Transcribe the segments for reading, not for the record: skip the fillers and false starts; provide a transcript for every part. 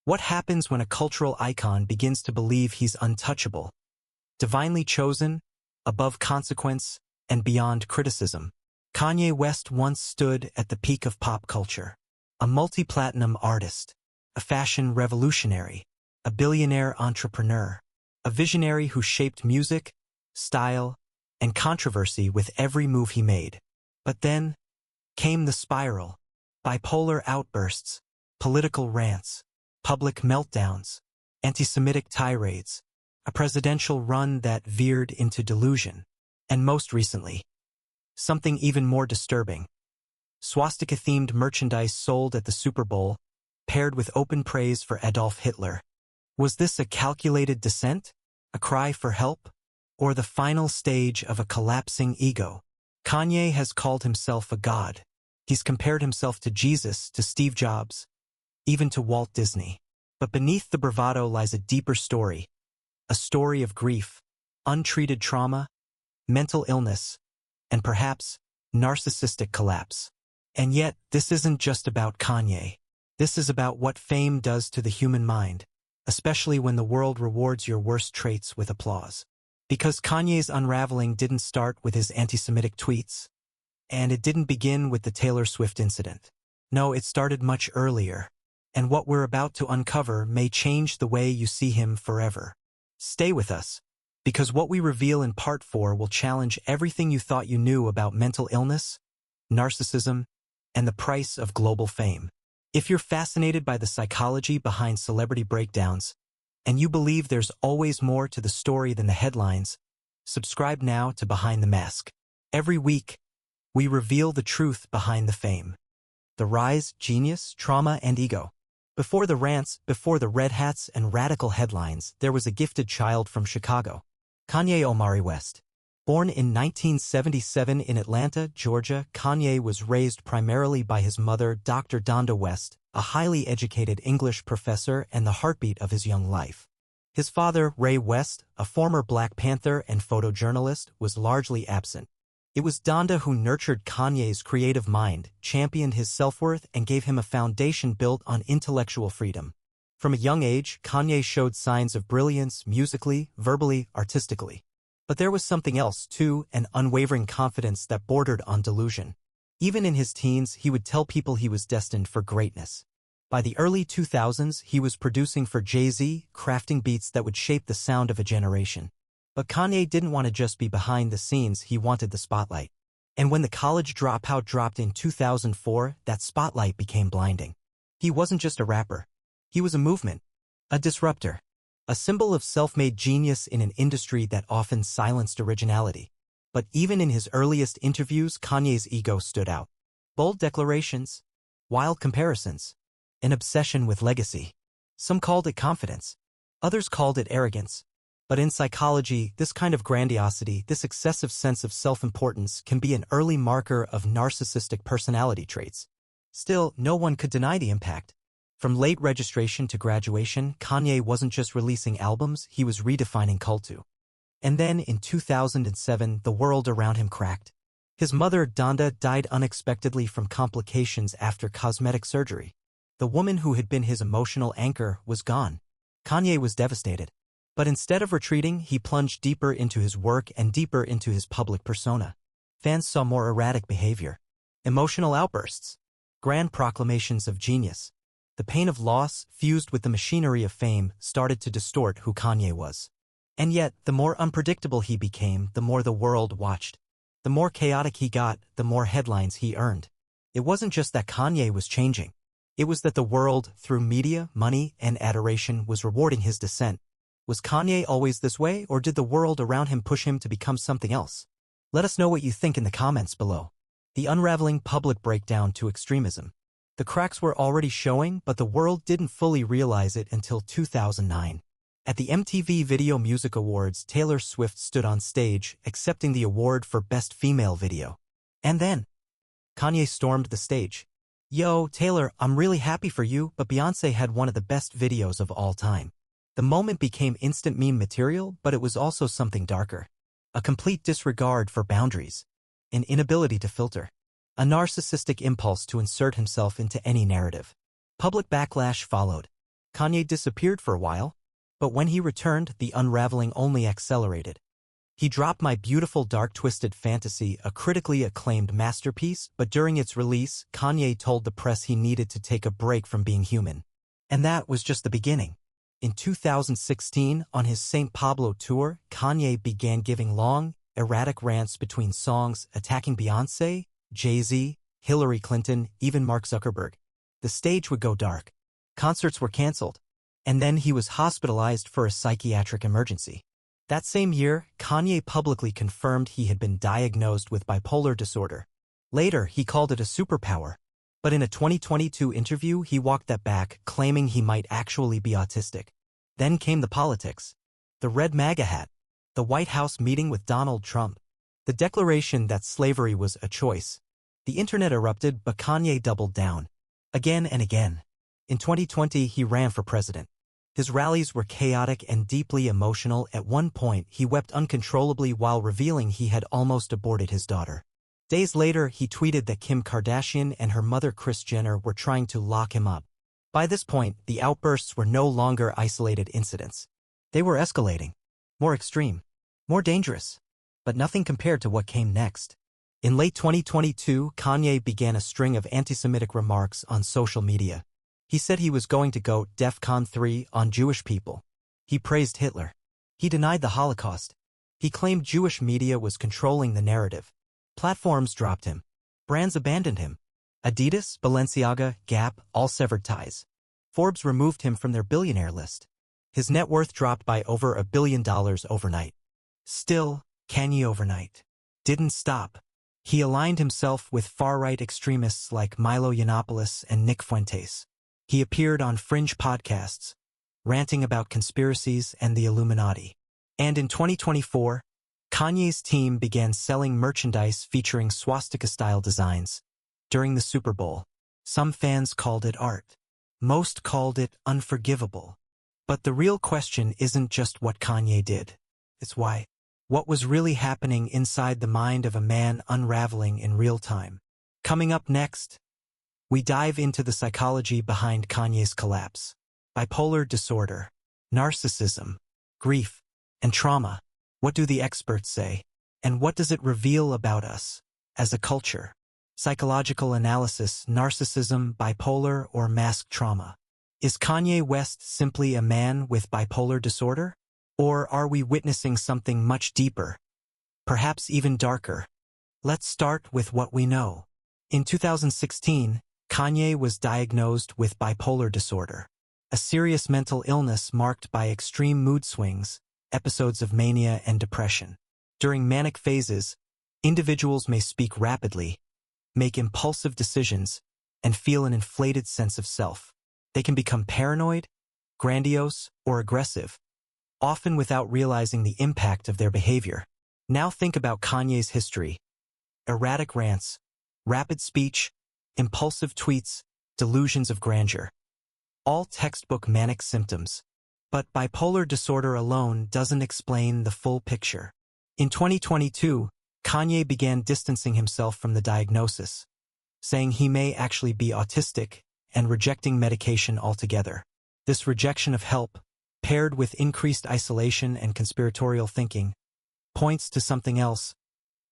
What happens when a cultural icon begins to believe he's untouchable, divinely chosen, above consequence, and beyond criticism? Kanye West once stood at the peak of pop culture. A multi-platinum artist, a fashion revolutionary, a billionaire entrepreneur, a visionary who shaped music, style, and controversy with every move he made. But then came the spiral: bipolar outbursts, political rants, public meltdowns, antisemitic tirades, a presidential run that veered into delusion, and most recently, something even more disturbing: swastika-themed merchandise sold at the Super Bowl, paired with open praise for Adolf Hitler. Was this a calculated descent, a cry for help, or the final stage of a collapsing ego? Kanye has called himself a god. He's compared himself to Jesus, to Steve Jobs, even to Walt Disney. But beneath the bravado lies a deeper story, a story of grief, untreated trauma, mental illness, and perhaps narcissistic collapse. And yet, this isn't just about Kanye. This is about what fame does to the human mind, especially when the world rewards your worst traits with applause. Because Kanye's unraveling didn't start with his anti-Semitic tweets, and it didn't begin with the Taylor Swift incident. No, it started much earlier, and what we're about to uncover may change the way you see him forever. Stay with us, because what we reveal in Part 4 will challenge everything you thought you knew about mental illness, narcissism, and the price of global fame. If you're fascinated by the psychology behind celebrity breakdowns, and you believe there's always more to the story than the headlines, subscribe now to Behind the Mask. Every week, we reveal the truth behind the fame, the rise, genius, trauma, and ego. Before the rants, before the red hats and radical headlines, there was a gifted child from Chicago, Kanye Omari West. Born in 1977 in Atlanta, Georgia, Kanye was raised primarily by his mother, Dr. Donda West, a highly educated English professor and the heartbeat of his young life. His father, Ray West, a former Black Panther and photojournalist, was largely absent. It was Donda who nurtured Kanye's creative mind, championed his self-worth, and gave him a foundation built on intellectual freedom. From a young age, Kanye showed signs of brilliance musically, verbally, artistically. But there was something else, too, an unwavering confidence that bordered on delusion. Even in his teens, he would tell people he was destined for greatness. By the early 2000s, he was producing for Jay-Z, crafting beats that would shape the sound of a generation. But Kanye didn't want to just be behind the scenes, he wanted the spotlight. And when The College Dropout dropped in 2004, that spotlight became blinding. He wasn't just a rapper. He was a movement, a disruptor, a symbol of self-made genius in an industry that often silenced originality. But even in his earliest interviews, Kanye's ego stood out. Bold declarations, wild comparisons, an obsession with legacy. Some called it confidence. Others called it arrogance. But in psychology, this kind of grandiosity, this excessive sense of self-importance, can be an early marker of narcissistic personality traits. Still, no one could deny the impact. From late registration to graduation, Kanye wasn't just releasing albums, he was redefining culture. And then, in 2007, the world around him cracked. His mother, Donda, died unexpectedly from complications after cosmetic surgery. The woman who had been his emotional anchor was gone. Kanye was devastated. But instead of retreating, he plunged deeper into his work and deeper into his public persona. Fans saw more erratic behavior, emotional outbursts, grand proclamations of genius. The pain of loss, fused with the machinery of fame, started to distort who Kanye was. And yet, the more unpredictable he became, the more the world watched. The more chaotic he got, the more headlines he earned. It wasn't just that Kanye was changing. It was that the world, through media, money, and adoration, was rewarding his descent. Was Kanye always this way, or did the world around him push him to become something else? Let us know what you think in the comments below. The unraveling public breakdown to extremism. The cracks were already showing, but the world didn't fully realize it until 2009. At the MTV Video Music Awards, Taylor Swift stood on stage, accepting the award for Best Female Video. And then, Kanye stormed the stage. "Yo, Taylor, I'm really happy for you, but Beyoncé had one of the best videos of all time." The moment became instant meme material, but it was also something darker. A complete disregard for boundaries. An inability to filter. A narcissistic impulse to insert himself into any narrative. Public backlash followed. Kanye disappeared for a while, but when he returned, the unraveling only accelerated. He dropped My Beautiful Dark Twisted Fantasy, a critically acclaimed masterpiece, but during its release, Kanye told the press he needed to take a break from being human. And that was just the beginning. In 2016, on his St. Pablo tour, Kanye began giving long, erratic rants between songs, attacking Beyoncé, Jay-Z, Hillary Clinton, even Mark Zuckerberg. The stage would go dark. Concerts were canceled. And then he was hospitalized for a psychiatric emergency. That same year, Kanye publicly confirmed he had been diagnosed with bipolar disorder. Later, he called it a superpower. But in a 2022 interview, he walked that back, claiming he might actually be autistic. Then came the politics. The red MAGA hat. The White House meeting with Donald Trump. The declaration that slavery was a choice. The internet erupted, but Kanye doubled down. Again and again. In 2020, he ran for president. His rallies were chaotic and deeply emotional. At one point, he wept uncontrollably while revealing he had almost aborted his daughter. Days later, he tweeted that Kim Kardashian and her mother Kris Jenner were trying to lock him up. By this point, the outbursts were no longer isolated incidents. They were escalating. More extreme. More dangerous. But nothing compared to what came next. In late 2022, Kanye began a string of antisemitic remarks on social media. He said he was going to go DEFCON 3 on Jewish people. He praised Hitler. He denied the Holocaust. He claimed Jewish media was controlling the narrative. Platforms dropped him. Brands abandoned him. Adidas, Balenciaga, Gap, all severed ties. Forbes removed him from their billionaire list. His net worth dropped by over $1 billion overnight. Still, Kanye overnight didn't stop. He aligned himself with far-right extremists like Milo Yiannopoulos and Nick Fuentes. He appeared on fringe podcasts, ranting about conspiracies and the Illuminati. And in 2024, Kanye's team began selling merchandise featuring swastika-style designs. During the Super Bowl, some fans called it art. Most called it unforgivable. But the real question isn't just what Kanye did. It's why. What was really happening inside the mind of a man unraveling in real time? Coming up next, we dive into the psychology behind Kanye's collapse. Bipolar disorder, narcissism, grief, and trauma. What do the experts say? And what does it reveal about us as a culture? Psychological analysis, narcissism, bipolar, or masked trauma. Is Kanye West simply a man with bipolar disorder? Or are we witnessing something much deeper? Perhaps even darker? Let's start with what we know. In 2016, Kanye was diagnosed with bipolar disorder, a serious mental illness marked by extreme mood swings, episodes of mania and depression. During manic phases, individuals may speak rapidly, make impulsive decisions, and feel an inflated sense of self. They can become paranoid, grandiose, or aggressive, often without realizing the impact of their behavior. Now think about Kanye's history. Erratic rants, rapid speech, impulsive tweets, delusions of grandeur. All textbook manic symptoms. But bipolar disorder alone doesn't explain the full picture. In 2022, Kanye began distancing himself from the diagnosis, saying he may actually be autistic and rejecting medication altogether. This rejection of help, paired with increased isolation and conspiratorial thinking, points to something else,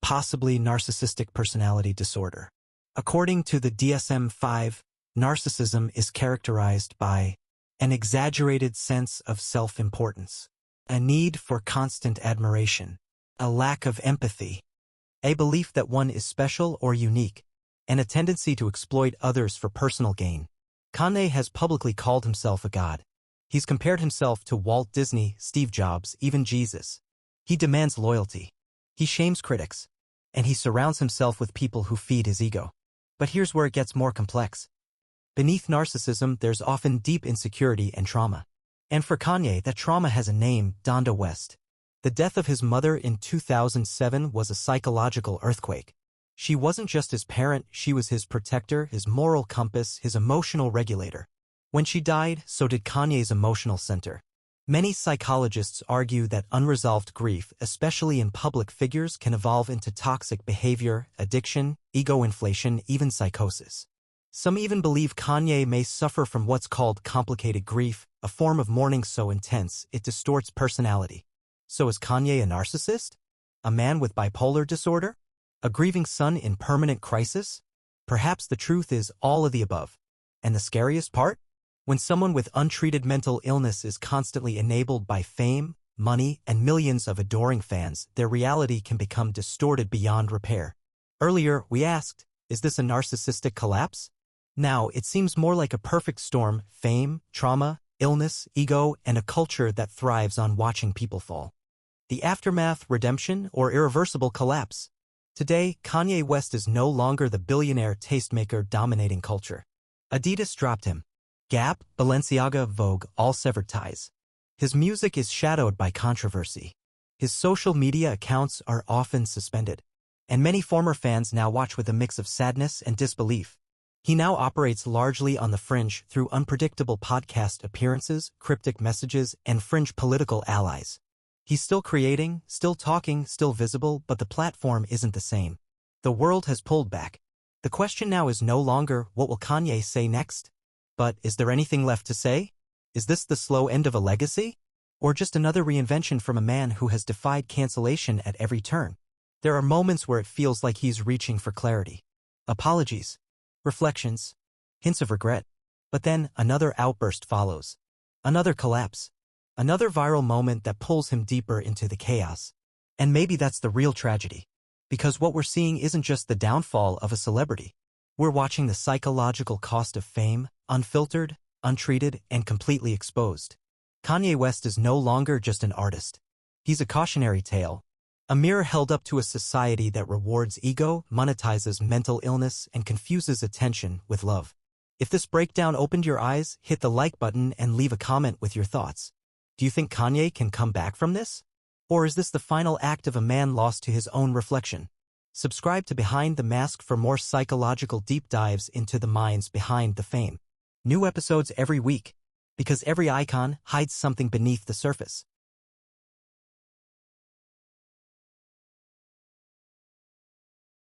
possibly narcissistic personality disorder. According to the DSM-5, narcissism is characterized by an exaggerated sense of self-importance, a need for constant admiration, a lack of empathy, a belief that one is special or unique, and a tendency to exploit others for personal gain. Kanye has publicly called himself a god. He's compared himself to Walt Disney, Steve Jobs, even Jesus. He demands loyalty. He shames critics. And he surrounds himself with people who feed his ego. But here's where it gets more complex. Beneath narcissism, there's often deep insecurity and trauma. And for Kanye, that trauma has a name, Donda West. The death of his mother in 2007 was a psychological earthquake. She wasn't just his parent, she was his protector, his moral compass, his emotional regulator. When she died, so did Kanye's emotional center. Many psychologists argue that unresolved grief, especially in public figures, can evolve into toxic behavior, addiction, ego inflation, even psychosis. Some even believe Kanye may suffer from what's called complicated grief, a form of mourning so intense it distorts personality. So is Kanye a narcissist? A man with bipolar disorder? A grieving son in permanent crisis? Perhaps the truth is all of the above. And the scariest part? When someone with untreated mental illness is constantly enabled by fame, money, and millions of adoring fans, their reality can become distorted beyond repair. Earlier, we asked, is this a narcissistic collapse? Now, it seems more like a perfect storm: fame, trauma, illness, ego, and a culture that thrives on watching people fall. The aftermath, redemption, or irreversible collapse? Today, Kanye West is no longer the billionaire tastemaker dominating culture. Adidas dropped him. Gap, Balenciaga, Vogue all severed ties. His music is shadowed by controversy. His social media accounts are often suspended. And many former fans now watch with a mix of sadness and disbelief. He now operates largely on the fringe through unpredictable podcast appearances, cryptic messages, and fringe political allies. He's still creating, still talking, still visible, but the platform isn't the same. The world has pulled back. The question now is no longer, what will Kanye say next? But is there anything left to say? Is this the slow end of a legacy? Or just another reinvention from a man who has defied cancellation at every turn? There are moments where it feels like he's reaching for clarity. Apologies, reflections, hints of regret. But then another outburst follows. Another collapse. Another viral moment that pulls him deeper into the chaos. And maybe that's the real tragedy. Because what we're seeing isn't just the downfall of a celebrity. We're watching the psychological cost of fame, unfiltered, untreated, and completely exposed. Kanye West is no longer just an artist. He's a cautionary tale. A mirror held up to a society that rewards ego, monetizes mental illness, and confuses attention with love. If this breakdown opened your eyes, hit the like button and leave a comment with your thoughts. Do you think Kanye can come back from this? Or is this the final act of a man lost to his own reflection? Subscribe to Behind the Mask for more psychological deep dives into the minds behind the fame. New episodes every week. Because every icon hides something beneath the surface.